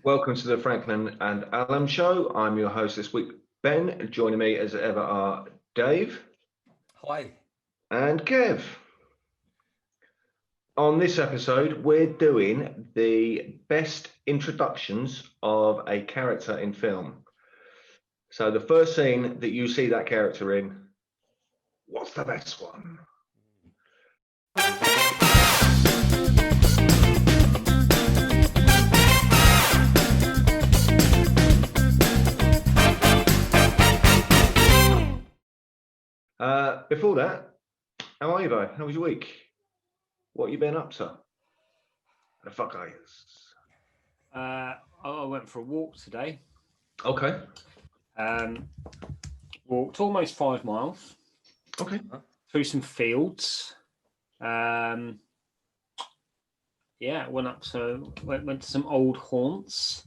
Welcome to the Franklin and Allum show. I'm your host this week, Ben. Joining me as ever are Dave. Hi. And Kev. On this episode, we're doing the best introductions of a character in film. So the first scene that you see that character in, what's the best one? Before that, how are you, bro? How was your week? What you been up to? How the fuck are you? I went for a walk today. Okay. Walked almost 5 miles. Okay. Through some fields. Went to some old haunts.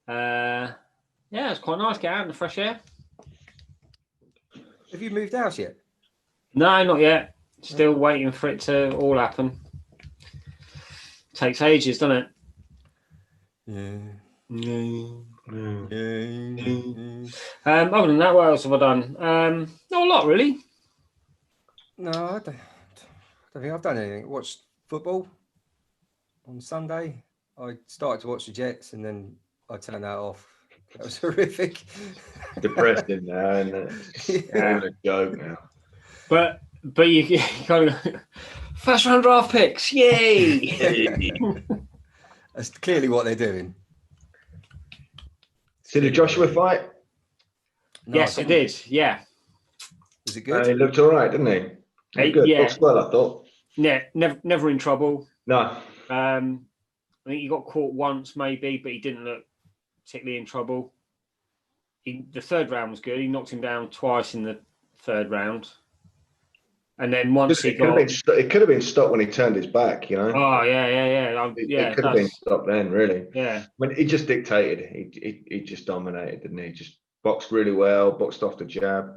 It's quite nice. Get out in the fresh air. Have you moved house yet? No, not yet. Still waiting for it to all happen. Takes ages, doesn't it? Other than that, what else have I done? Not a lot, really. No, I don't think I've done anything. Watched football on Sunday. I started to watch the Jets and then I turned that off. That was horrific. Depressing now, isn't it? It's a joke now. But you kind of first round draft picks, yay! That's clearly what they're doing. See the Joshua fight? No, yes, I did. Yeah. Was it good? He looked all right, didn't he? Good. Yeah. Looks well, I thought. Yeah, never in trouble. No. I think he got caught once, maybe, but he didn't look particularly in trouble. The third round was good. He knocked him down twice in the third round. And then once it could have been stopped when he turned his back, you know. Oh yeah. It could have been stopped then, really. Yeah. When he just dictated, he just dominated, didn't he? Just boxed really well, boxed off the jab.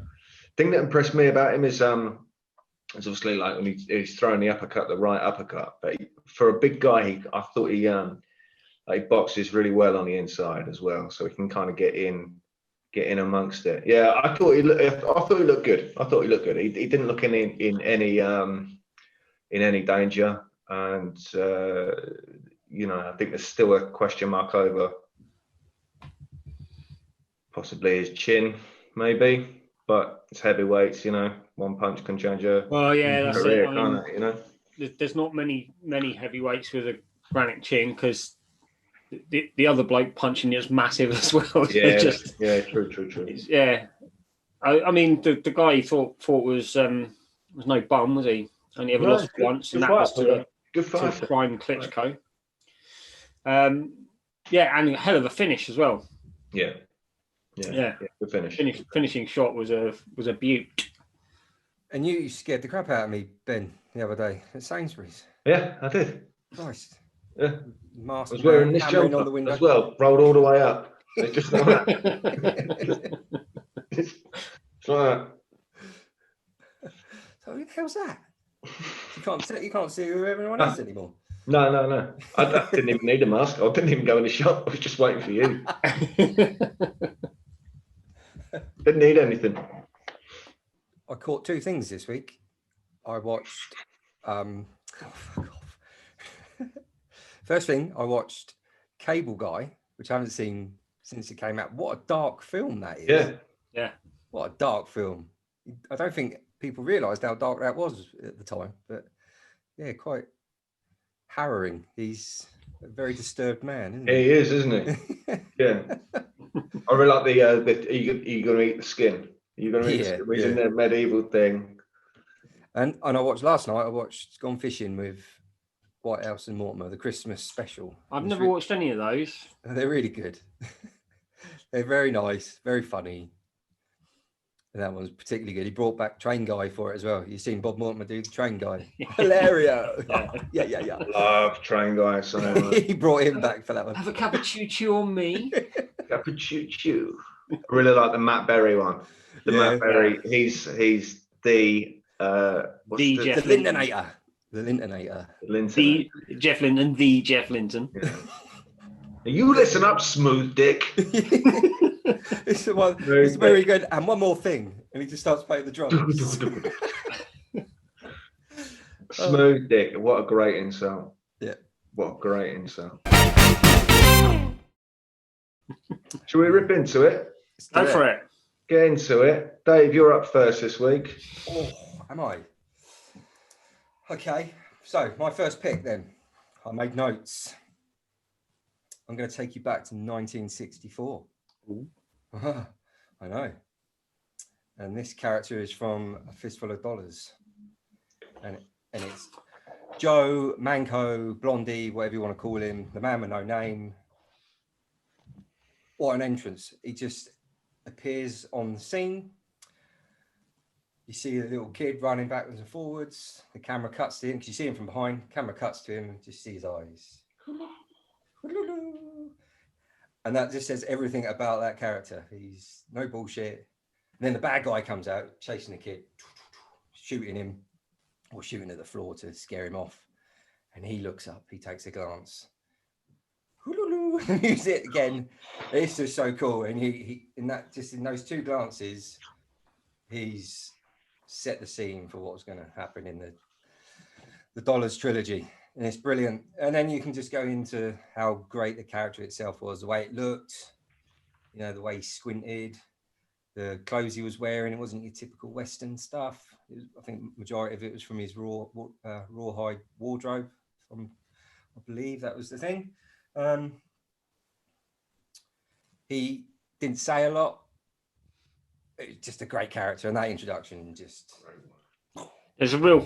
Thing that impressed me about him is obviously like when he's throwing the uppercut, the right uppercut. But for a big guy, I thought he boxes really well on the inside as well, so he can kind of get in amongst it. Yeah, I thought he looked good. He didn't look in any danger, and I think there's still a question mark over possibly his chin, maybe, but it's heavyweights, one punch can change a career, can't it, There's not many heavyweights with a granite chin because the other bloke punching is massive as well. Yeah, true. Yeah, I mean the guy he thought was no bum, was he? Only ever lost once, and that was to Prime Klitschko. And a hell of a finish as well. Yeah, good finish. Finishing shot was a beaut. And you scared the crap out of me, Ben, the other day at Sainsbury's. Yeah, I did. Christ. Yeah. I was wearing this jumper on the window as well, rolled all the way up. It's just like that. It's like that. So who the hell's that? You can't see who everyone is anymore. No. I didn't even need a mask. I didn't even go in the shop. I was just waiting for you. Didn't need anything. I caught 2 things this week. I watched fuck off. First thing, I watched Cable Guy, which I haven't seen since it came out. What a dark film that is. Yeah. What a dark film. I don't think people realised how dark that was at the time, but yeah, quite harrowing. He's a very disturbed man, isn't he? He is, isn't he? Yeah. I really like the are you going to eat the skin? Are you going to eat the skin? He's in the medieval thing. And I watched last night, Gone Fishing with Whitehouse and Mortimer, the Christmas special. I've never watched any of those. They're really good. They're very nice, very funny. And that one's particularly good. He brought back Train Guy for it as well. You've seen Bob Mortimer do the Train Guy. Hilarious. Yeah. Love Train Guy so much. He brought him back for that one. Have a cup of choo-choo on me. Cup of choo-choo. I really like the Matt Berry one. Matt Berry, he's the Jeff Lintonator. The Lintonator. Jeff Linton, the Jeff Linton. Yeah. You listen up, smooth dick. It's the one. It's very good. And one more thing, and he just starts playing the drums. Smooth dick. What a great insult. Yeah. What a great insult. Shall we rip into it? Go for it. Get into it. Dave, you're up first this week. Oh, am I? Okay. So my first pick then. I made notes. I'm going to take you back to 1964. I know. And this character is from A Fistful of Dollars. And it's Joe, Manco, Blondie, whatever you want to call him, the man with no name. What an entrance. He just appears on the scene. You see the little kid running backwards and forwards. The camera cuts to him because you see him from behind. Camera cuts to him and just see his eyes. And that just says everything about that character. He's no bullshit. And then the bad guy comes out chasing the kid, shooting him or shooting at the floor to scare him off. And he looks up, he takes a glance. The music again. It's just so cool. And he in those two glances, he's set the scene for what's going to happen in the Dollars trilogy. And it's brilliant. And then you can just go into how great the character itself was, the way it looked, the way he squinted, the clothes he was wearing. It wasn't your typical Western stuff. I think majority of it was from his rawhide wardrobe. I believe that was the thing. He didn't say a lot. It's just a great character, and that introduction just. There's a real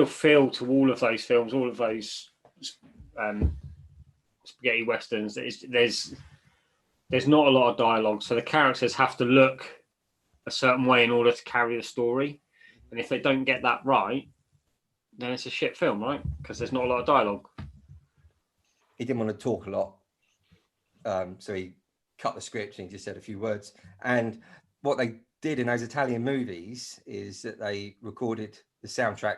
feel to all of those films, all of those spaghetti westerns. There's not a lot of dialogue, so the characters have to look a certain way in order to carry the story. And if they don't get that right, then it's a shit film, right? Because there's not a lot of dialogue. He didn't want to talk a lot, so he cut the script and he just said a few words. And what they did in those Italian movies is that they recorded the soundtrack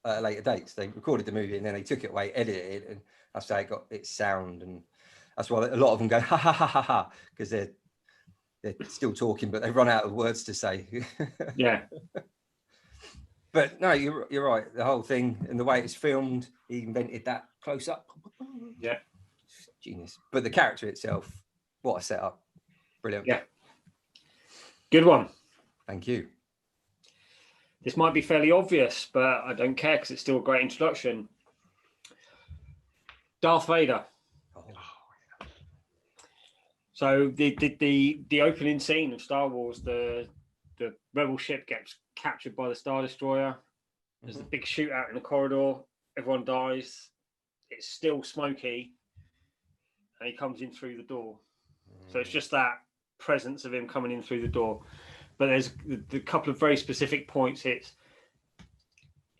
at a later date. They recorded the movie and then they took it away, edited it, and that's how it got its sound. And that's why a lot of them go ha ha ha ha ha, because they're still talking, but they've run out of words to say. Yeah. But no, you're right. The whole thing and the way it's filmed, he invented that close up. Yeah. Genius. But the character itself, what a setup. Brilliant. Yeah. Good one. Thank you. This might be fairly obvious, but I don't care because it's still a great introduction. Darth Vader. Oh. So the opening scene of Star Wars, the rebel ship gets captured by the Star Destroyer. There's a big shootout in the corridor. Everyone dies. It's still smoky, and he comes in through the door. So it's just that presence of him coming in through the door. But there's the couple of very specific points. It's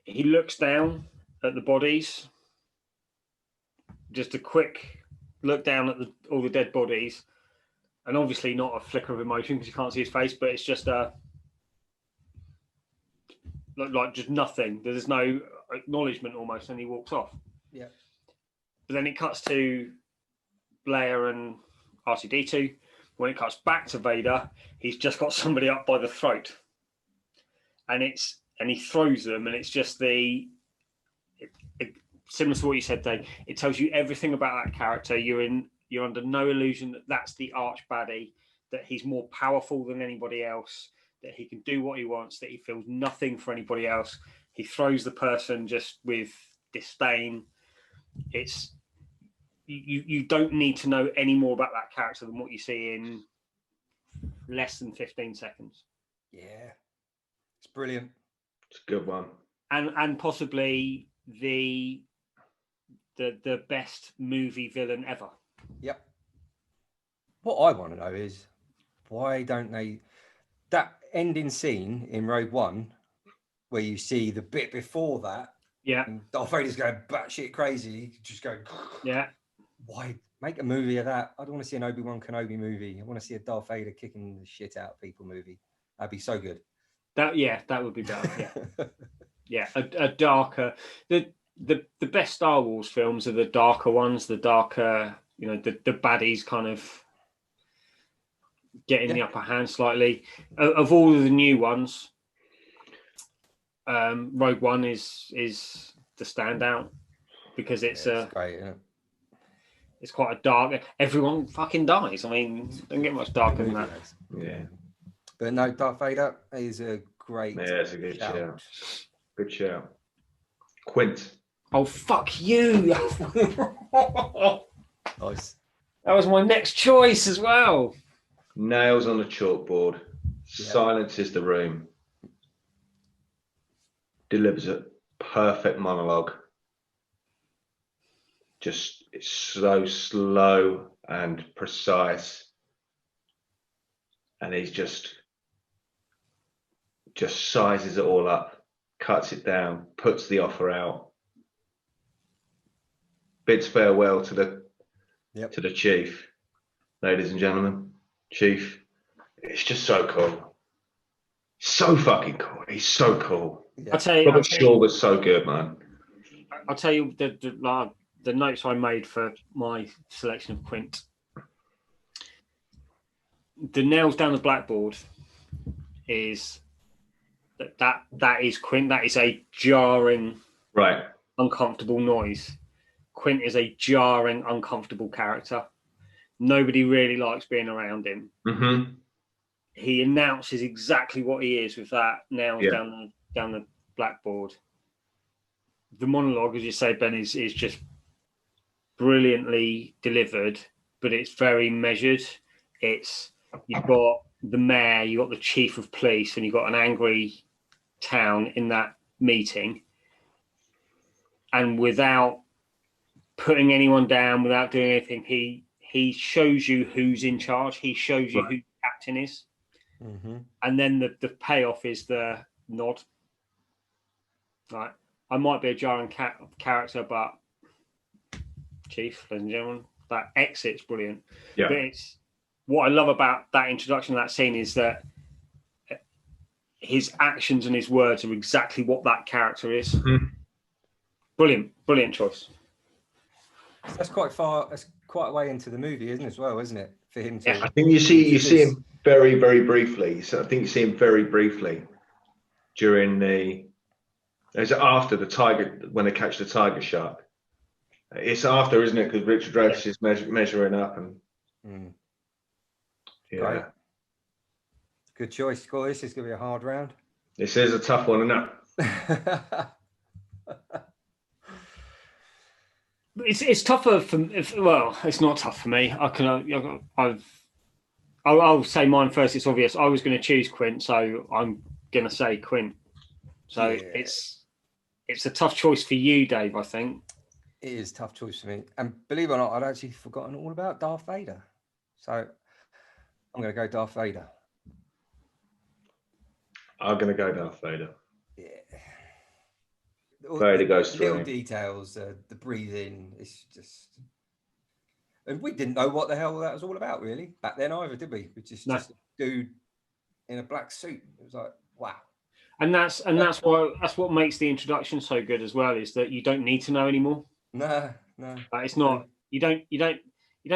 he looks down at the bodies. Just a quick look down at all the dead bodies, and obviously not a flicker of emotion because you can't see his face, but it's just like just nothing. There's no acknowledgement almost, and he walks off. Yeah. But then it cuts to Blair and R2-D2. When it cuts back to Vader, he's just got somebody up by the throat, and he throws them, and it's just similar to what you said, Dave. It tells you everything about that character. You're under no illusion that that's the arch baddie, that he's more powerful than anybody else, that he can do what he wants, that he feels nothing for anybody else. He throws the person just with disdain. It's you don't need to know any more about that character than what you see in less than 15 seconds. Yeah, it's brilliant. It's a good one. And possibly the best movie villain ever. Yep. What I want to know is why don't they that ending scene in Rogue One where you see the bit before that? Yeah. And Darth Vader's going batshit crazy, just going. Yeah. Why make a movie of that? I don't want to see an Obi-Wan Kenobi movie. I want to see a Darth Vader kicking the shit out of people movie. That'd be so good. That would be better. Yeah. Yeah. A darker. the best Star Wars films are the darker ones, the darker, the baddies kind of getting the upper hand slightly. Of all of the new ones, Rogue One is the standout because it's great, isn't it? It's quite a dark. Everyone fucking dies. I mean, don't get much darker than that. Yeah. But no, Darth Vader is a great. Yeah, it's a good shout. Good shout. Quint. Oh, fuck you. Nice. That was my next choice as well. Nails on the chalkboard. Silences the room. Delivers a perfect monologue. Just, it's so slow and precise. And he's just sizes it all up, cuts it down, puts the offer out, bids farewell to the chief. Ladies and gentlemen, chief. It's just so cool. So fucking cool. He's so cool. Yeah. I'll tell you, Robert Shaw was so good, man. I'll tell you the notes I made for my selection of Quint. The nails down the blackboard is that is Quint. That is a jarring, uncomfortable noise. Quint is a jarring, uncomfortable character. Nobody really likes being around him. Mm-hmm. He announces exactly what he is with that nails down the blackboard. The monologue, as you say, Ben, is just brilliantly delivered, but it's very measured. You've got the mayor, you've got the chief of police, and you've got an angry town in that meeting. And without putting anyone down, without doing anything, he shows you who's in charge. He shows you who the captain is. Mm-hmm. And then the payoff is the nod. Right. I might be a jarring character, but chief, ladies and gentlemen, that exit's brilliant. Yeah. But it's what I love about that introduction, that scene, is that his actions and his words are exactly what that character is. Mm-hmm. Brilliant choice. That's quite far. That's quite a way into the movie, isn't it? As well, isn't it, for him to? I think you see him very, very briefly. So I think you see him very briefly during it's after the tiger, when they catch the tiger shark. It's after, isn't it? Because Richard Dreyfuss is measuring up and. Yeah. Right. Good choice, guys. This is going to be a hard round. This is a tough one, isn't it? It's tougher well, it's not tough for me. I'll say mine first. It's obvious. I was going to choose Quint, so I'm going to say Quint. So it's a tough choice for you, Dave, I think. It is a tough choice for me. And believe it or not, I'd actually forgotten all about Darth Vader. So I'm going to go Darth Vader. I'm going to go Darth Vader. Yeah. Vader goes through. Little details, the breathing, it's just... And we didn't know what the hell that was all about, really, back then either, did we? We just a dude in a black suit. It was like, wow. And that's what makes the introduction so good as well, is that you don't need to know anymore. No. It's not. You don't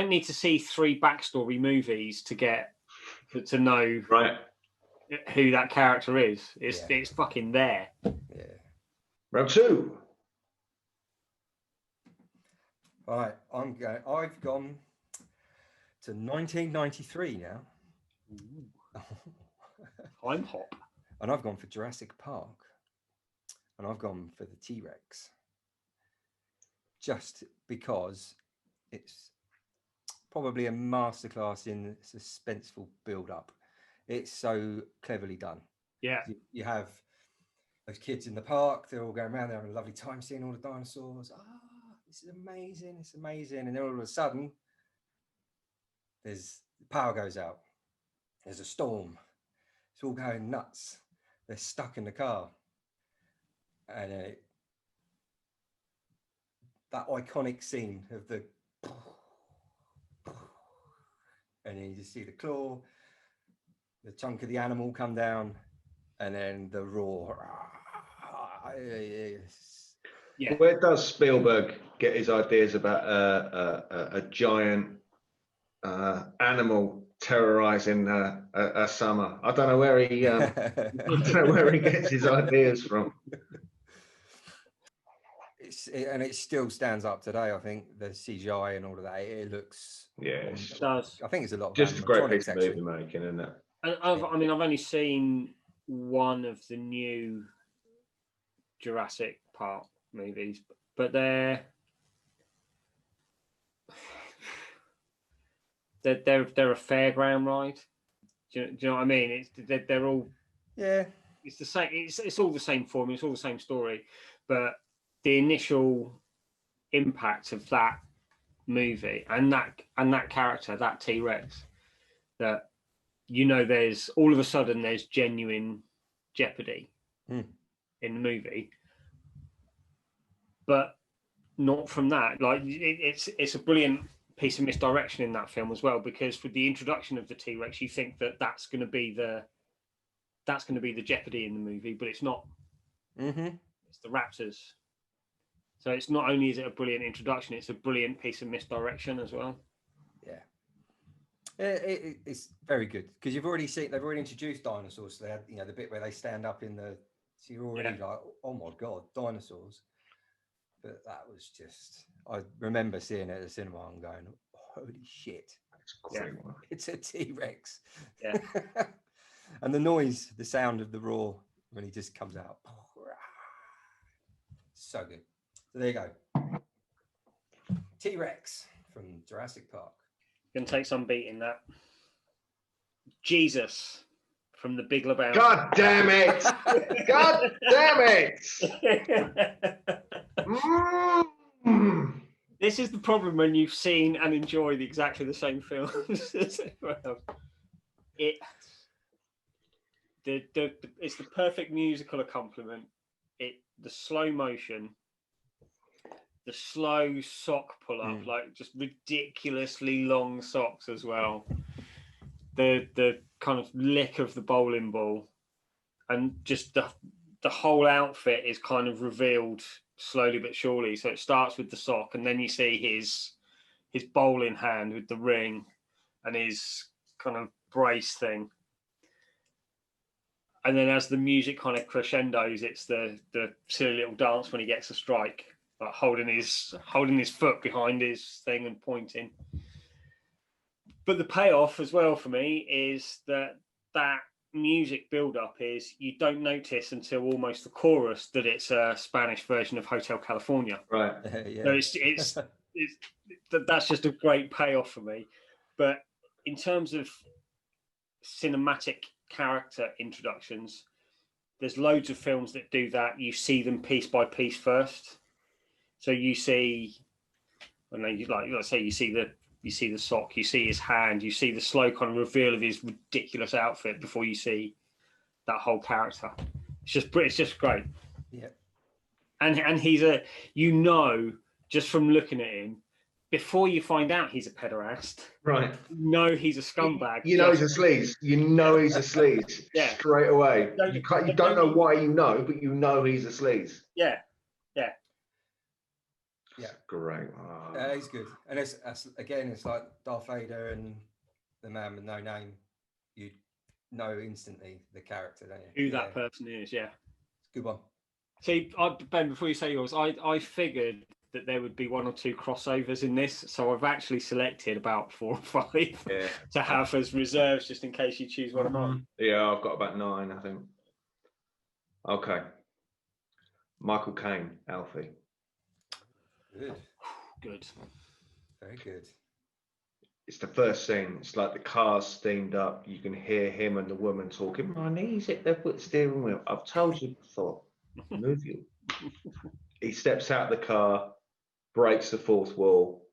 need to see 3 backstory movies to know who that character is. It's fucking there. Yeah. Round 2. All right, I've gone to 1993 now. Time hop. And I've gone for Jurassic Park. And I've gone for the T-Rex. Just because it's probably a masterclass in suspenseful build-up. It's so cleverly done. Yeah. You have those kids in the park, they're all going around, they're having a lovely time seeing all the dinosaurs. This is amazing, it's amazing. And then all of a sudden, the power goes out. There's a storm. It's all going nuts. They're stuck in the car. And that iconic scene of the... And then you just see the claw, the chunk of the animal come down, and then the roar. Yeah. Where does Spielberg get his ideas about a giant animal terrorizing a summer? I don't know where he I don't know where he gets his ideas from. And it still stands up today. I think the CGI and all of that, it looks. Yes, it does. I think it's a lot of just a great piece of actually. movie making, isn't it? And I've only seen one of the new Jurassic Park movies, but they're a fairground ride. Do you know what I mean? They're all It's the same. It's all the same formula. It's all the same story, but the initial impact of that movie and that character, that T-Rex, that there's all of a sudden there's genuine jeopardy in the movie, but not from that. Like it's a brilliant piece of misdirection in that film as well, because with the introduction of the T-Rex, you think that that's going to be the jeopardy in the movie, but it's not. It's the raptors. So it's not only is it a brilliant introduction, it's a brilliant piece of misdirection as well. Yeah. It's very good because they've already introduced dinosaurs. So they had, the bit where they stand up in the. So you're already like, oh my god, dinosaurs. But that was just. I remember seeing it at the cinema and going, holy shit! It's a T-Rex. Yeah. And the sound of the roar when he just comes out. So good. So there you go. T-Rex from Jurassic Park. Gonna take some beating that. Jesus from The Big Lebowski. God damn it! God damn it! This is the problem when you've seen and enjoyed exactly the same films. It's the perfect musical accompaniment. The slow motion, the slow sock pull up, like just ridiculously long socks as well. The kind of lick of the bowling ball, and just the whole outfit is kind of revealed slowly but surely. So it starts with the sock, and then you see his bowling hand with the ring and his kind of brace thing. And then as the music kind of crescendos, it's the silly little dance when he gets a strike, like holding his foot behind his thing and pointing. But the payoff as well for me is that music build-up is you don't notice until almost the chorus that it's a Spanish version of Hotel California. Right. So it's that's just a great payoff for me. But in terms of cinematic character introductions, there's loads of films that do that. You see them piece by piece first. So you see, let's say you see the sock, you see his hand, you see the slow kind of reveal of his ridiculous outfit before you see that whole character. It's just great. Yeah. And he's just from looking at him, before you find out he's a pederast, right? He's a scumbag. He's a sleaze. He's a sleaze. Yeah. Straight away. You don't know why but he's a sleaze. Yeah. Yeah, great. He's good, and it's like Darth Vader and the Man with No Name. You know instantly the character, don't you? Who that person is? Yeah, it's a good one. See, Ben, before you say yours, I figured that there would be one or two crossovers in this, so I've actually selected about 4 or 5 to have as reserves, just in case you choose one of mine. Yeah, I've got about 9, I think. Okay, Michael Caine, Alfie. Good. Very good. It's the first scene. It's like the car's steamed up. You can hear him and the woman talking. My knees hit the steering wheel. I've told you before. Move you. He steps out of the car, breaks the fourth wall.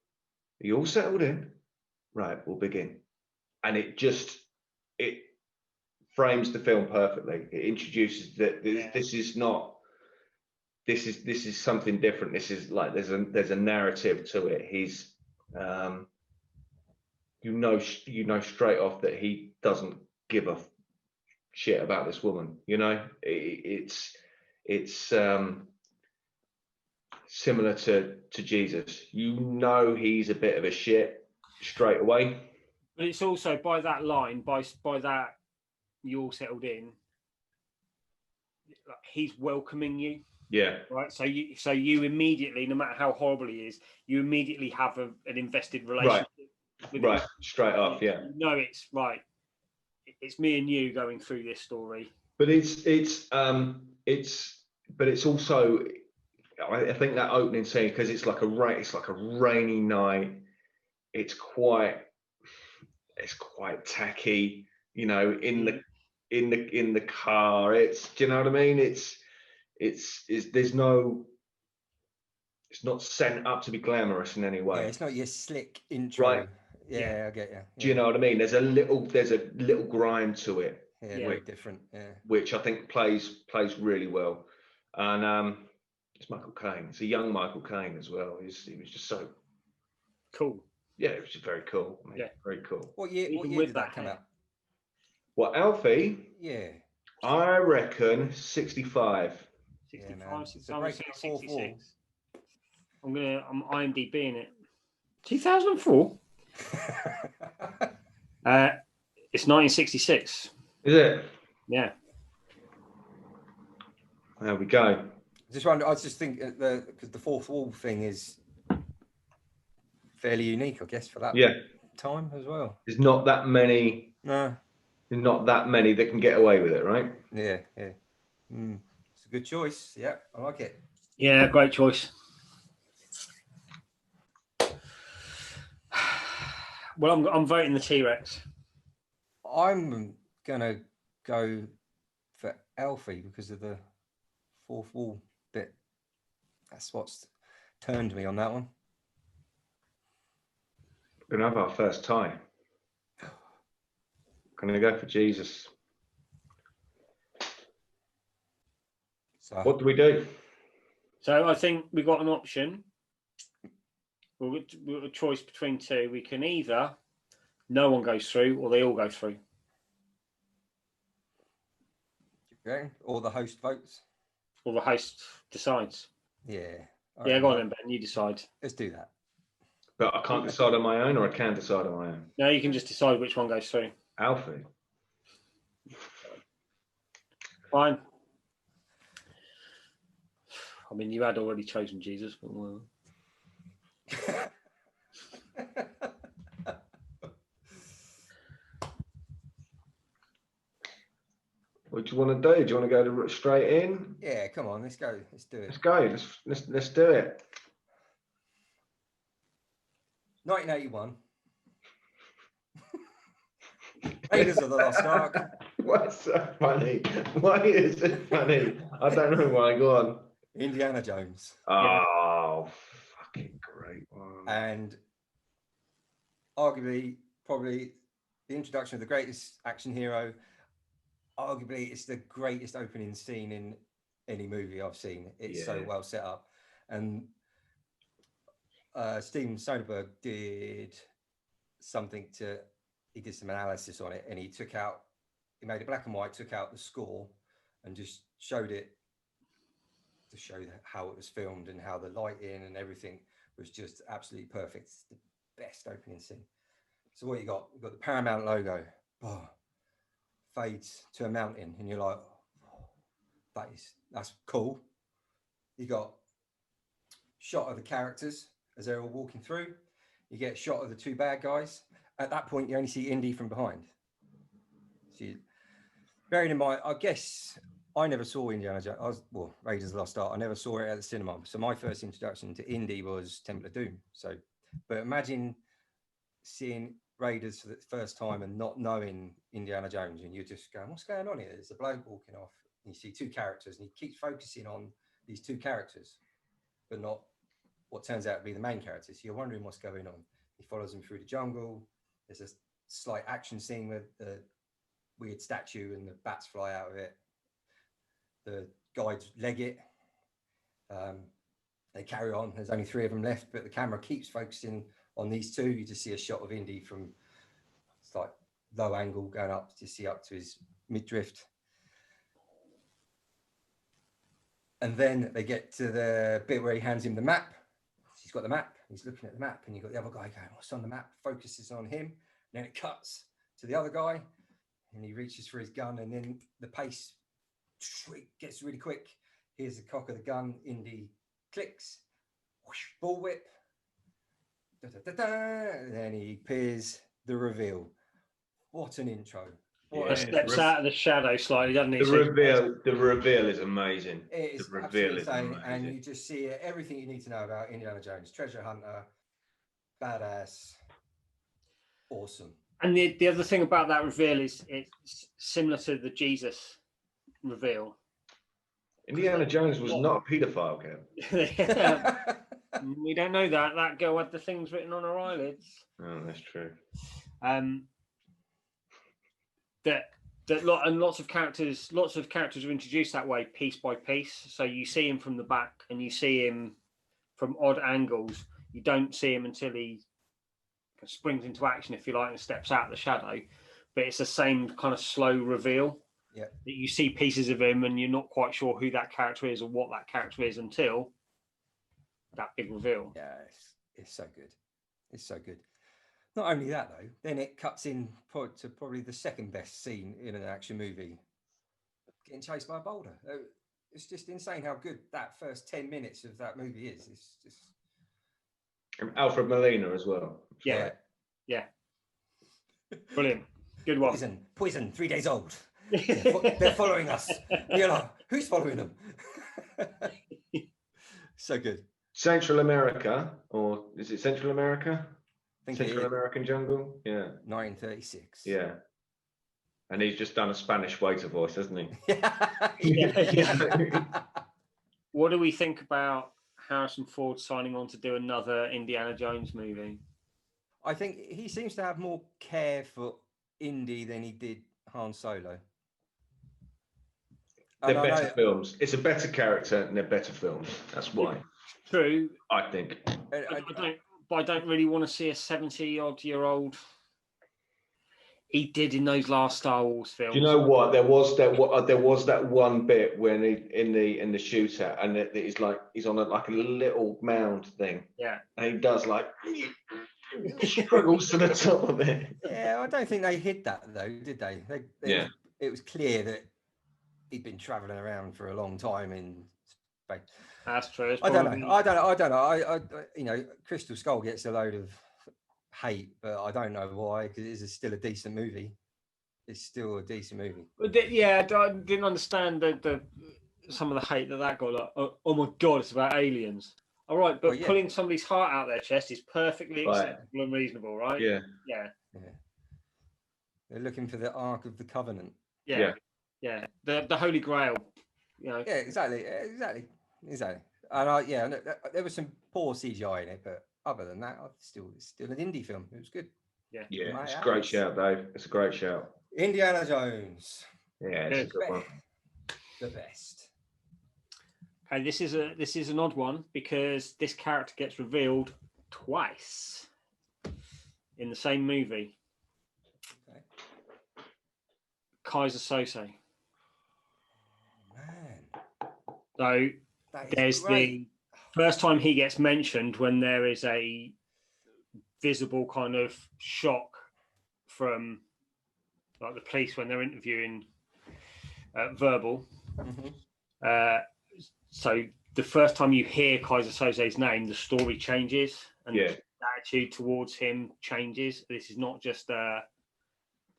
Are you all settled in? Right, we'll begin. And it frames the film perfectly. It introduces that this is not. This is something different. This is like there's a narrative to it. He's you know straight off that he doesn't give a shit about this woman. It's similar to Jesus. You know he's a bit of a shit straight away. But it's also by that line, by that you all settled in. Like, he's welcoming you. Yeah. Right. So you immediately, no matter how horrible he is, you immediately have an invested relationship with him. Straight off. Yeah. You know, it's right. It's me and you going through this story. But it's also, I think that opening scene, because it's like a rainy night. It's quite tacky, you know, in the car. It's, do you know what I mean? It's not sent up to be glamorous in any way. Yeah, it's not your slick intro. Right. Yeah, I get you. Yeah. Do you know what I mean? There's a little grime to it. Yeah, very different. Yeah. Which I think plays really well. And it's Michael Caine. It's a young Michael Caine as well. He was just so cool. Yeah, it was just very cool. I mean, yeah, very cool. What year did that come out? What, Alfie? Yeah. I reckon 65. 65, 66. I'm IMDb-ing it. 2004. It's 1966. Is it? Yeah. There we go. I was just thinking because the fourth wall thing is fairly unique, I guess, for that time as well. There's not that many. No. There's not that many that can get away with it, right? Yeah. It's a good choice. Yeah, I like it. Yeah, great choice. Well, I'm voting the T-Rex. I'm gonna go for Alfie because of the fourth wall bit. That's what's turned me on that one. We're gonna have our first tie. Gonna go for Jesus. So what do we do? So I think we've got an option. We've got a choice between two. We can either no one goes through or they all go through. Okay. Or the host votes. Or the host decides. Yeah. Yeah, go on then, Ben. You decide. Let's do that. But I can't decide on my own, or I can decide on my own? No, you can just decide which one goes through. Alfie. Fine. I mean, you had already chosen Jesus, but well. What do you want to do? Do you want to go straight in? Yeah, come on, let's go. Let's do it. Let's go. Let's do it. 1981. Raiders of the Lost Ark. What's so funny? Why is it funny? I don't know why. Go on. Indiana Jones. Oh, fucking great one. And arguably, probably the introduction of the greatest action hero. Arguably, it's the greatest opening scene in any movie I've seen. It's so well set up. And Steven Soderbergh did something he did some analysis on it, and he made it black and white, took out the score and just showed it to show how it was filmed and how the lighting and everything was just absolutely perfect. It's the best opening scene. So what you got? You've got the Paramount logo. Oh, fades to a mountain, and you're like, oh, that's cool. You got shot of the characters as they're all walking through. You get a shot of the two bad guys. At that point, you only see Indy from behind. So bearing in mind, I guess I never saw Indiana Jones. Raiders of the Lost Ark. I never saw it at the cinema. So my first introduction to Indy was Temple of Doom. So, but imagine seeing Raiders for the first time and not knowing Indiana Jones, and you're just going, what's going on here? There's a bloke walking off, and you see two characters, and he keeps focusing on these two characters, but not what turns out to be the main characters. So you're wondering what's going on. He follows them through the jungle. There's a slight action scene with the weird statue and the bats fly out of it. The guides leg it. They carry on. There's only 3 of them left, but the camera keeps focusing on these two. You just see a shot of Indy from, it's like low angle going up to see up to his midriff. And then they get to the bit where he hands him the map. He's got the map. He's looking at the map, and you've got the other guy going, "What's on the map?" Focuses on him. And then it cuts to the other guy, and he reaches for his gun, and then the pace gets really quick. Here's the cock of the gun. Indy clicks. Whoosh, bullwhip. Da, da, da, da, and then he appears. The reveal. What an intro. Steps out of the shadow slightly, doesn't he? The reveal is amazing. It is the reveal is insane, amazing. and you just see everything you need to know about Indiana Jones, treasure hunter, badass, awesome. And the other thing about that reveal is it's similar to the Jesus reveal. Indiana Jones was not a paedophile, Kev. We don't know that. That girl had the things written on her eyelids. Oh, that's true. Lots of characters are introduced that way, piece by piece. So you see him from the back, and you see him from odd angles. You don't see him until he springs into action, if you like, and steps out of the shadow. But it's the same kind of slow reveal. Yeah. That you see pieces of him, and you're not quite sure who that character is or what that character is until that big reveal. Yeah, it's so good. It's so good. Not only that, though, then it cuts in to probably the second best scene in an action movie, getting chased by a boulder. It's just insane how good that first 10 minutes of that movie is. It's just... And Alfred Molina as well. Yeah. Brilliant. Good one. Poison, 3 days old. They're following us. You know, who's following them? So good. Central America, or is it Central America? Central American Jungle, yeah. 1936. Yeah. And he's just done a Spanish waiter voice, hasn't he? Yeah. What do we think about Harrison Ford signing on to do another Indiana Jones movie? I think he seems to have more care for Indy than he did Han Solo. They're better films. It's a better character and they're better films. That's why. True. I think. I don't really want to see a 70-odd-year-old. He did in those last Star Wars films. Do you know what? There was that one bit when he in the shooter, and he's on like a little mound thing. Yeah. And he does struggles to the top of it. Yeah, I don't think they hid that though, did they? It was clear that he'd been travelling around for a long time in space. That's true. I don't know. You know, Crystal Skull gets a load of hate, but I don't know why, because it is still a decent movie. It's still a decent movie. Yeah, I didn't understand the some of the hate that got. Like, oh my God, it's about aliens. All right, but pulling somebody's heart out their chest is perfectly acceptable and reasonable, right? Yeah. They're looking for the Ark of the Covenant. Yeah. The Holy Grail. You know. Yeah, exactly. And there was some poor CGI in it, but other than that, it's still an indie film. It was good. Yeah, it's a great shout, Dave. It's a great shout. Indiana Jones. Yeah, it's a good one. The best. Okay, this is an odd one because this character gets revealed twice in the same movie. Okay. Kaiser Sose. Man. So there's the first time he gets mentioned when there is a visible kind of shock from like the police when they're interviewing Verbal. Mm-hmm. So the first time you hear Kaiser Soze's name, the story changes and the attitude towards him changes. This is not just a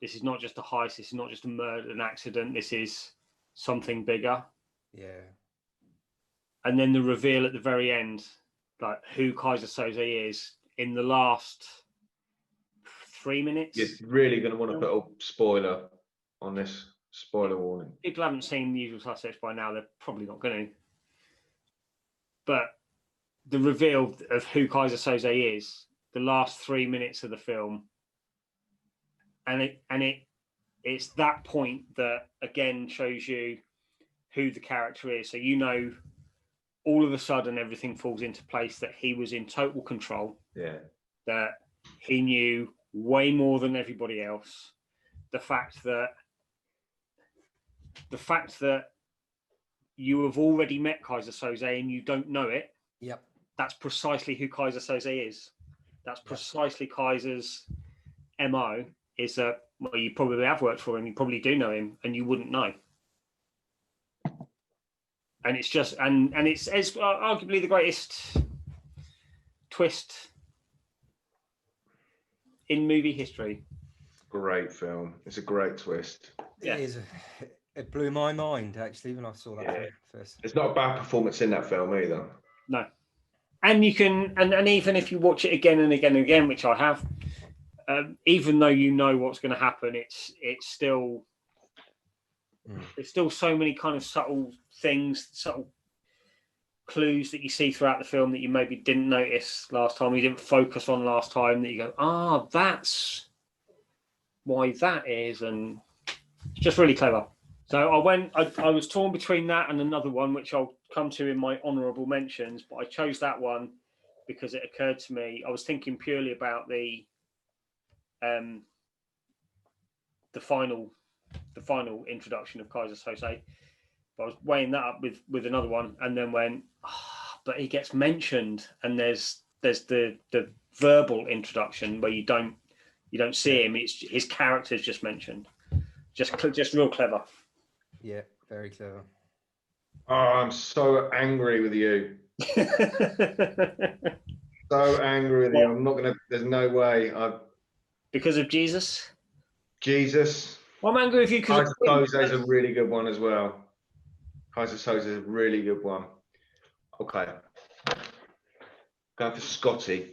heist. This is not just a murder, an accident. This is something bigger. Yeah. And then the reveal at the very end, like who Kaiser Soze is in the last 3 minutes. You're really going to want to put a spoiler on this. Spoiler warning. People haven't seen The Usual Suspects by now. They're probably not going to. But the reveal of who Kaiser Soze is, the last 3 minutes of the film, and it's that point that again shows you who the character is. So you know, all of a sudden everything falls into place, that he was in total control. Yeah. That he knew way more than everybody else. The fact that you have already met Kaiser Soze and you don't know it. Yep. That's precisely who Kaiser Soze is. That's precisely Kaiser's MO, is that, well, you probably have worked for him, you probably do know him, and you wouldn't know. And it's just, and it's arguably the greatest twist in movie history. Great film. It's a great twist. Yeah. It is. It blew my mind, actually, when I saw that film first. It's not a bad performance in that film either. No. And you can, and even if you watch it again and again and again, which I have, even though you know what's going to happen, it's still there's still so many kind of subtle things, subtle clues that you see throughout the film that you maybe didn't notice last time, you didn't focus on last time, that you go, that's why that is, and it's just really clever. So I was torn between that and another one, which I'll come to in my honourable mentions, but I chose that one because it occurred to me. I was thinking purely about the final introduction of Kaiser Soze. But I was weighing that up with another one, and then went, but he gets mentioned, and there's the verbal introduction where you don't see him. It's his character's just mentioned. Just real clever. Yeah, very clever. Oh, I'm so angry with you. So angry with you. I'm not gonna. There's no way. Because of Jesus. Well, I'm angry with you because Kaiser Soze is a really good one as well. Kaiser Soze is a really good one. Okay. Going for Scotty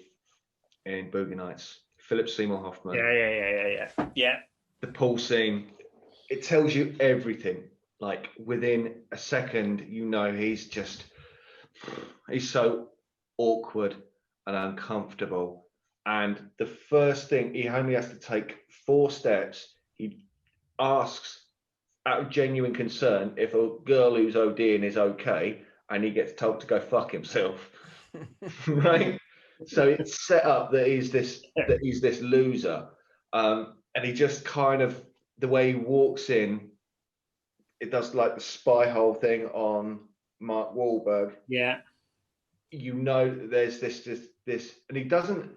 in Boogie Nights. Philip Seymour Hoffman. Yeah. The pool scene. It tells you everything. Like within a second, you know he's so awkward and uncomfortable. And the first thing, he only has to take 4 steps. He asks out of genuine concern if a girl who's ODing is okay, and he gets told to go fuck himself. Right? So it's set up that he's this loser. And he just kind of, the way he walks in, it does like the spy hole thing on Mark Wahlberg. Yeah. You know that there's this, and he doesn't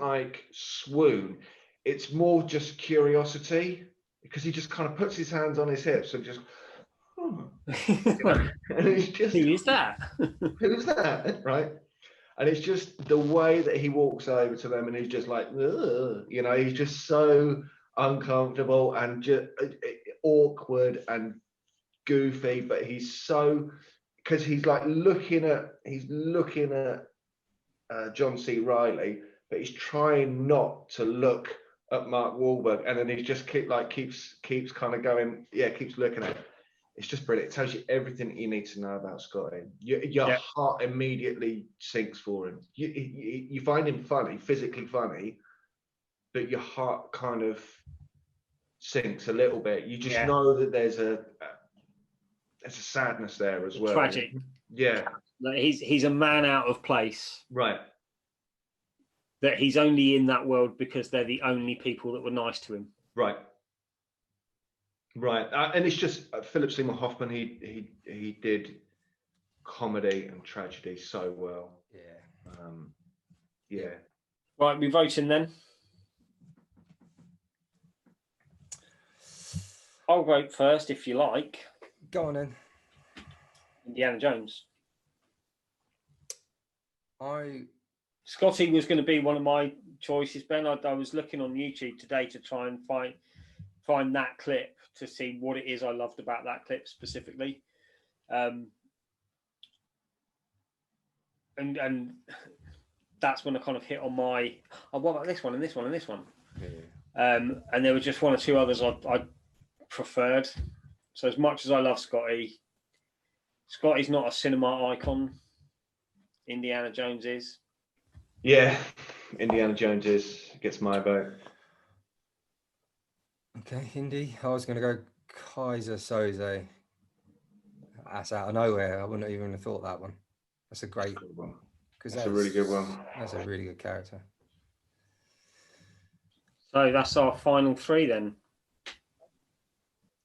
like swoon. It's more just curiosity, because he just kind of puts his hands on his hips and just, and it's just, who is that? Who's that? Right? And it's just the way that he walks over to them, and he's just like, ugh. He's just so uncomfortable and just awkward and goofy, but he's so, because he's looking at John C. Reilly, but he's trying not to look at Mark Wahlberg, and then he just keeps kind of going, keeps looking at it. It's just brilliant. It tells you everything you need to know about Scotty. Your heart immediately sinks for him. You find him funny, physically funny, but your heart kind of sinks a little bit. You just know that there's a sadness there as well. Tragic. Yeah. He's a man out of place. Right. That he's only in that world because they're the only people that were nice to him. Right. And it's just Philip Seymour Hoffman. He did comedy and tragedy so well. Yeah. Right, we voting then. I'll vote first if you like. Go on then. Indiana Jones. I Scotty was going to be one of my choices, Ben. I was looking on YouTube today to try and find that clip to see what it is I loved about that clip specifically. And that's when I kind of hit on my, what about this one and this one and this one? Yeah. And there were just one or two others I preferred. So as much as I love Scotty's not a cinema icon. Indiana Jones is. Yeah, Indiana Jones gets my vote. Okay, Indy. I was going to go Kaiser Soze. That's out of nowhere. I wouldn't even have thought that one. That's a great one. That's a really good one. That's a really good character. So that's our final 3 then.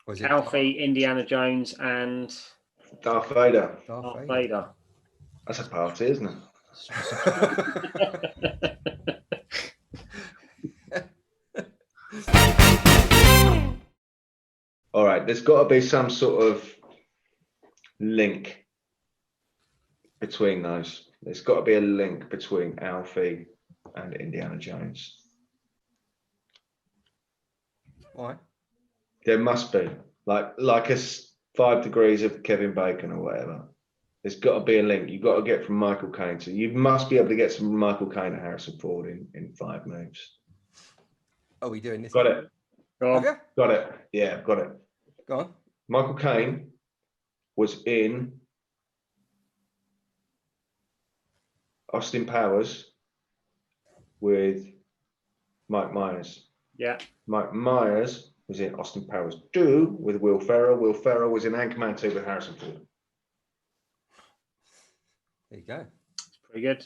Was it Alfie, Indiana Jones, and Darth Vader. Darth Vader. That's a party, isn't it? All right, there's got to be some sort of link between those. There's got to be a link between Alfie and Indiana Jones. Why? There must be, like a 5 degrees of Kevin Bacon or whatever. There's got to be a link. You've got to get from Michael Caine to. You must be able to get some Michael Caine and Harrison Ford in 5 moves. Are we doing this? Got it. Go on. Got it. Yeah, got it. Go on. Michael Caine was in Austin Powers with Mike Myers. Yeah. Mike Myers was in Austin Powers 2 with Will Ferrell. Will Ferrell was in Anchorman 2 with Harrison Ford. There you go. It's pretty good.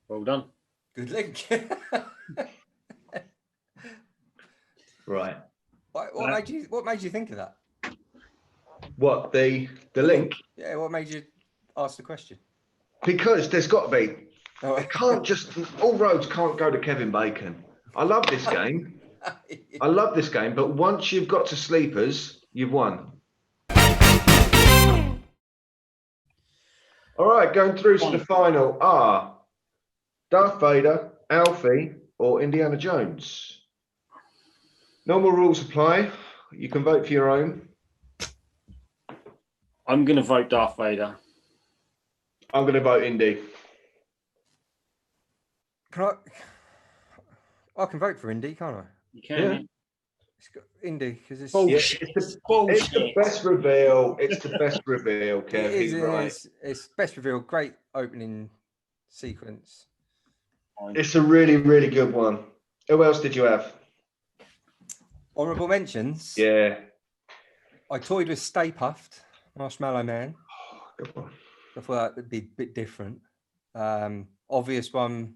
Well done. Good link. Right. What made you think of that? What, the link? Yeah, what made you ask the question? Because there's got to be. Oh. It can't just, all roads can't go to Kevin Bacon. I love this game. I love this game, but once you've got to sleepers, you've won. All right, going through to the final are Darth Vader, Alfie, or Indiana Jones. Normal rules apply. You can vote for your own. I'm going to vote Darth Vader. I'm going to vote Indy. I can vote for Indy, can't I? You can. Yeah. It's got Indy because it's bullshit. It's the best reveal. It's the best reveal, Kev. He's right. It's best reveal. Great opening sequence. It's a really, really good one. Who else did you have? Honourable mentions. Yeah. I toyed with Stay Puffed, Marshmallow Man. Oh, good one. I thought that would be a bit different. Obvious one,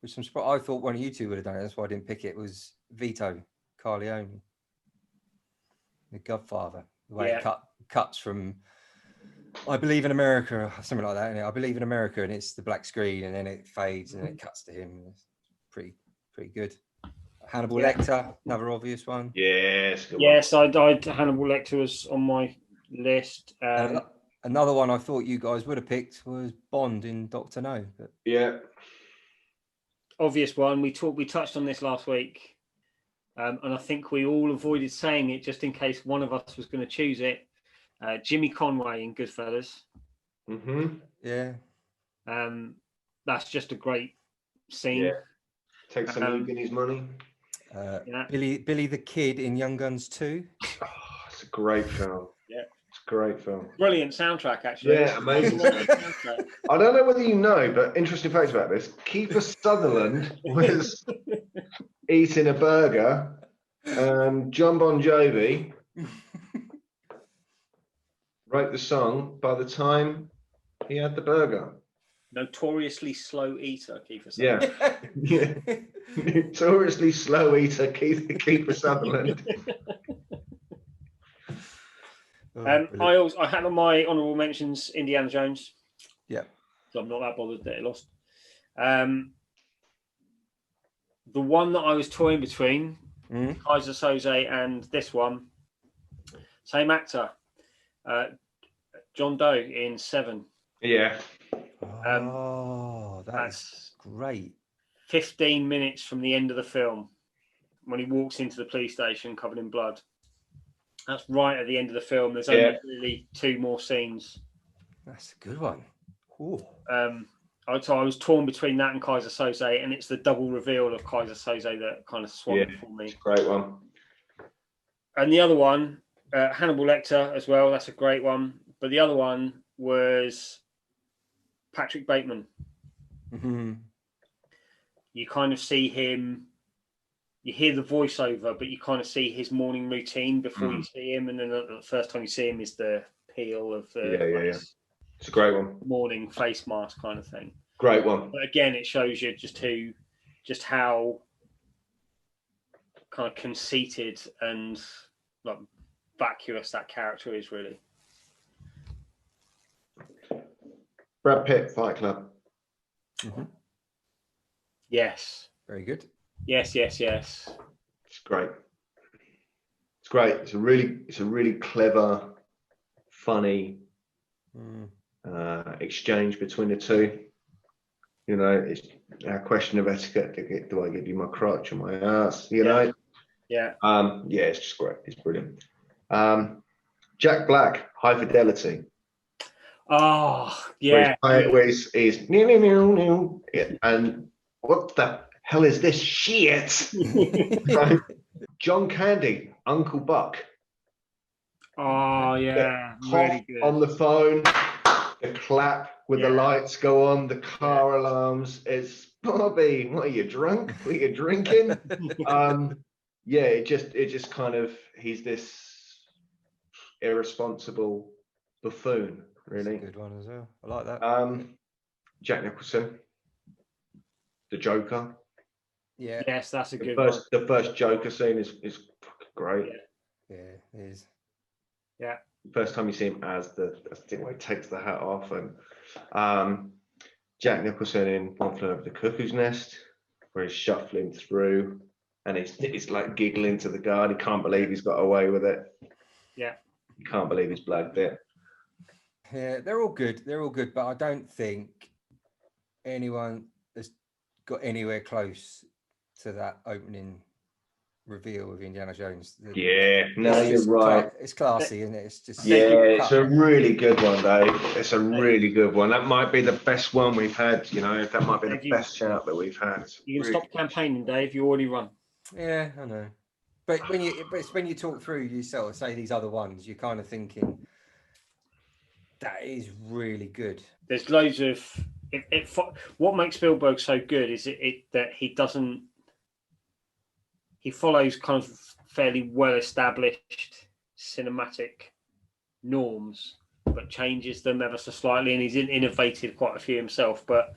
which I thought one of you two would have done it. That's why I didn't pick it. Was Vito Corleone, the Godfather. The way it cuts from I Believe in America, or something like that. And I Believe in America, and it's the black screen, and then it fades, and then it cuts to him. It's pretty good. Hannibal Lecter, another obvious one. Yes. I Hannibal Lecter was on my list. Another one I thought you guys would have picked was Bond in Doctor No. But... Yeah. Obvious one. We touched on this last week, and I think we all avoided saying it just in case one of us was going to choose it. Jimmy Conway in Goodfellas. Mm-hmm. Yeah. That's just a great scene. Yeah. Take some in his money. Billy the Kid in Young Guns 2. Oh, it's a great film. Yeah. It's a great film. Brilliant soundtrack, actually. Yeah, amazing. I don't know whether you know, but interesting facts about this. Kiefer Sutherland was eating a burger, and John Bon Jovi wrote the song by the time he had the burger. Notoriously slow eater, Kiefer Sutherland. Yeah. Notoriously slow eater, Kiefer Sutherland. I had on my honourable mentions Indiana Jones. Yeah. So I'm not that bothered that it lost. The one that I was toying between, Kaiser Soze and this one, same actor, John Doe in Seven. Yeah. That's great. 15 minutes from the end of the film, when he walks into the police station covered in blood. That's right at the end of the film. There's only really 2 more scenes. That's a good one. Ooh. So I was torn between that and Kaiser Soze, and it's the double reveal of Kaiser Soze that kind of swung it for me. It's a great one. And the other one, Hannibal Lecter as well. That's a great one. But the other one was Patrick Bateman. Mm-hmm. You kind of see him, you hear the voiceover, but you kind of see his morning routine before you see him. And then the first time you see him is the peel of the It's a great one. Morning face mask kind of thing. Great one. But again, it shows you just how kind of conceited and like vacuous that character is, really. Brad Pitt, Fight Club. Mm-hmm. Yes. Very good. Yes. It's great. It's great. It's a really clever, funny exchange between the two. You know, it's a question of etiquette. Do I give you my crotch or my ass? You know? Yeah. It's just great. It's brilliant. Jack Black, High Fidelity. Oh, yeah. Where he's and what the hell is this shit? Right? John Candy, Uncle Buck. Oh, yeah. Really good. On the phone, the clap with the lights go on, the car alarms. It's Bobby. What are you drunk? What are you drinking? It just kind of, he's this irresponsible buffoon, really. That's a good one as well. I like that. Jack Nicholson, the Joker. Yeah. Yes, that's a good one. The first Joker scene is great. Yeah, it is. Yeah. First time you see him as the thing where he takes the hat off, and Jack Nicholson in One Flew Over the Cuckoo's Nest, where he's shuffling through and he's like giggling to the guard. He can't believe he's got away with it. Yeah. He can't believe he's blagged it. Yeah, they're all good. They're all good, but I don't think anyone has got anywhere close to that opening reveal of Indiana Jones. You're right. It's classy, isn't it? It's just it's a really good one, Dave. It's a really good one. That might be the best one we've had. You know, that might be the best shout that we've had. You can stop campaigning, Dave. You already run. Yeah, I know. But when you talk through yourself, say these other ones, you're kind of thinking that is really good. There's loads of what makes Spielberg so good is that he follows kind of fairly well established cinematic norms, but changes them ever so slightly, and he's innovated quite a few himself. But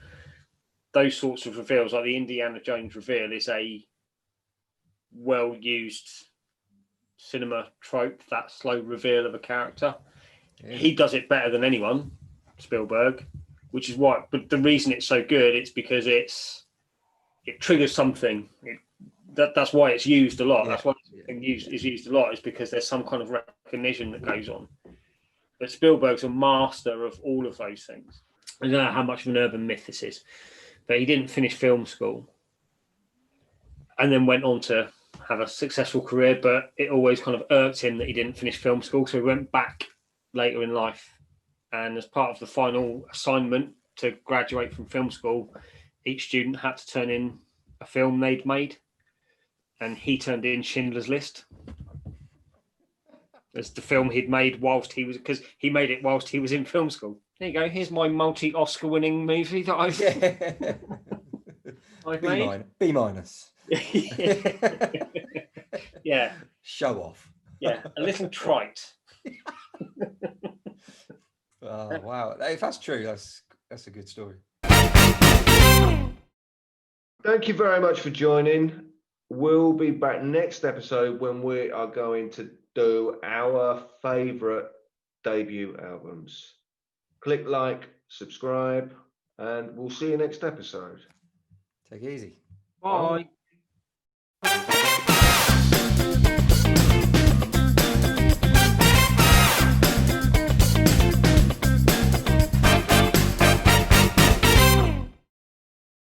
those sorts of reveals, like the Indiana Jones reveal, is a well-used cinema trope, that slow reveal of a character. Yeah. He does it better than anyone, Spielberg, which is why. But the reason it's so good, it's because it triggers something. That's why it's used a lot. Yeah. That's why it's used a lot, is because there's some kind of recognition that goes on. But Spielberg's a master of all of those things. I don't know how much of an urban myth this is, but he didn't finish film school and then went on to have a successful career, but it always kind of irked him that he didn't finish film school. So he went back later in life. And as part of the final assignment to graduate from film school, each student had to turn in a film they'd made. And he turned in Schindler's List as the film he'd made because he made it whilst he was in film school. There you go. Here's my multi-Oscar winning movie that I've made. B minus. Yeah. Show off. Yeah. A little trite. Oh, wow. If that's true, that's a good story. Thank you very much for joining. We'll be back next episode when we are going to do our favourite debut albums. Click like, subscribe, and we'll see you next episode. Take it easy. Bye.